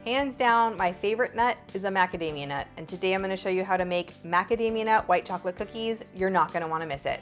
Hands down, my favorite nut is a macadamia nut, and today I'm going to show you how to make macadamia nut white chocolate cookies. You're not going to want to miss it.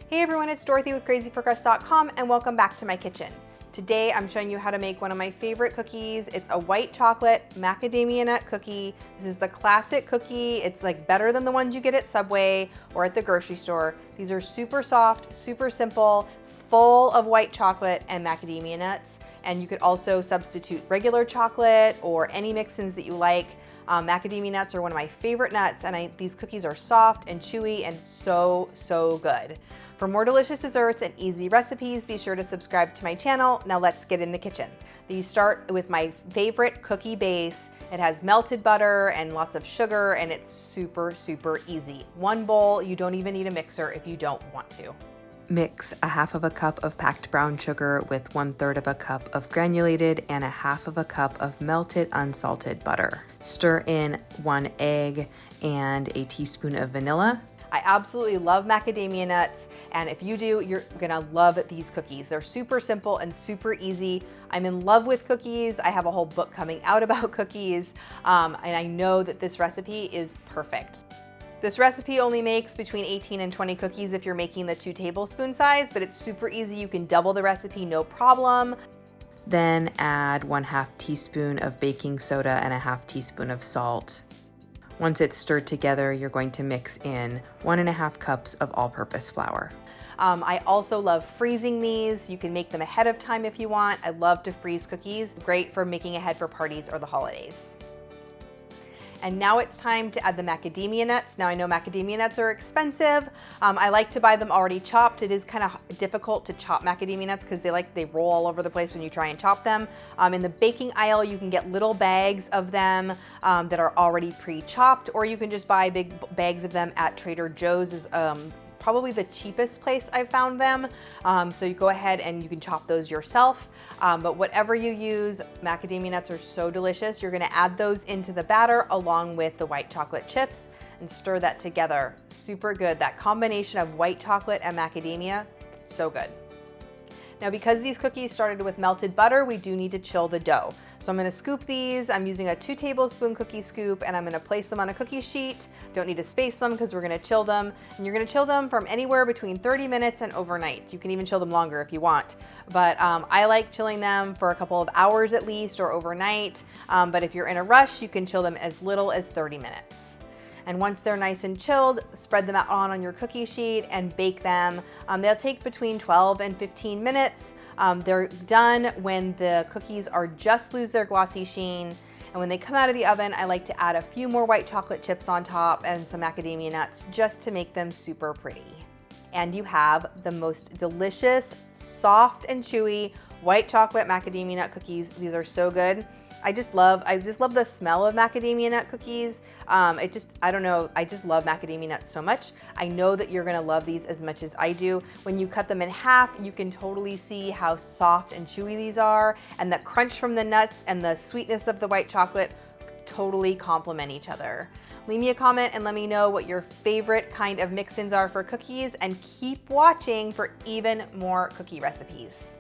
Hey everyone, it's Dorothy with crazyforcrust.com and welcome back to my kitchen. Today I'm showing you how to make one of my favorite cookies. It's a white chocolate macadamia nut cookie. This is the classic cookie. It's like better than the ones you get at Subway or at the grocery store. These are super soft, super simple, full of white chocolate and macadamia nuts. And you could also substitute regular chocolate or any mix-ins that you like. Macadamia nuts are one of my favorite nuts, and these cookies are soft and chewy and so good. For more delicious desserts and easy recipes, be sure to subscribe to my channel. Now let's get in the kitchen. These start with my favorite cookie base. It has melted butter and lots of sugar, and it's super easy. One bowl, you don't even need a mixer if you don't want to. Mix a half of a cup of packed brown sugar with 1/3 of a cup of granulated and a half of a cup of melted unsalted butter. Stir in 1 egg and a teaspoon of vanilla. I absolutely love macadamia nuts, and if you do, you're gonna love these cookies. They're super simple and super easy. I'm in love with cookies. I have a whole book coming out about cookies, and I know that this recipe is perfect. This recipe only makes between 18 and 20 cookies if you're making the 2 tablespoon size, but it's super easy. You can double the recipe, no problem. Then add 1/2 teaspoon of baking soda and a 1/2 teaspoon of salt. Once it's stirred together, you're going to mix in 1.5 cups of all-purpose flour. I also love freezing these. You can make them ahead of time if you want. I love to freeze cookies. Great for making ahead for parties or the holidays. And now it's time to add the macadamia nuts. Now I know macadamia nuts are expensive. I like to buy them already chopped. It is kind of difficult to chop macadamia nuts because they roll all over the place when you try and chop them. In the baking aisle, you can get little bags of them that are already pre-chopped, or you can just buy big bags of them at Trader Joe's. Is probably the cheapest place I've found them. So you go ahead and you can chop those yourself. But whatever you use, macadamia nuts are so delicious. You're gonna add those into the batter along with the white chocolate chips and stir that together. Super good. That combination of white chocolate and macadamia, so good. Now, because these cookies started with melted butter, we do need to chill the dough. So I'm gonna scoop these. I'm using a 2 tablespoon cookie scoop, and I'm gonna place them on a cookie sheet. Don't need to space them because we're gonna chill them. And you're gonna chill them from anywhere between 30 minutes and overnight. You can even chill them longer if you want. But I like chilling them for a couple of hours at least, or overnight. But if you're in a rush, you can chill them as little as 30 minutes. And once they're nice and chilled, spread them out on your cookie sheet and bake them. They'll take between 12 and 15 minutes. They're done when the cookies just lose their glossy sheen. And when they come out of the oven, I like to add a few more white chocolate chips on top and some macadamia nuts just to make them super pretty. And you have the most delicious, soft and chewy white chocolate macadamia nut cookies. These are so good. I just love the smell of macadamia nut cookies. I don't know, I just love macadamia nuts so much. I know that you're gonna love these as much as I do. When you cut them in half, you can totally see how soft and chewy these are, and the crunch from the nuts and the sweetness of the white chocolate totally complement each other. Leave me a comment and let me know what your favorite kind of mix-ins are for cookies, and keep watching for even more cookie recipes.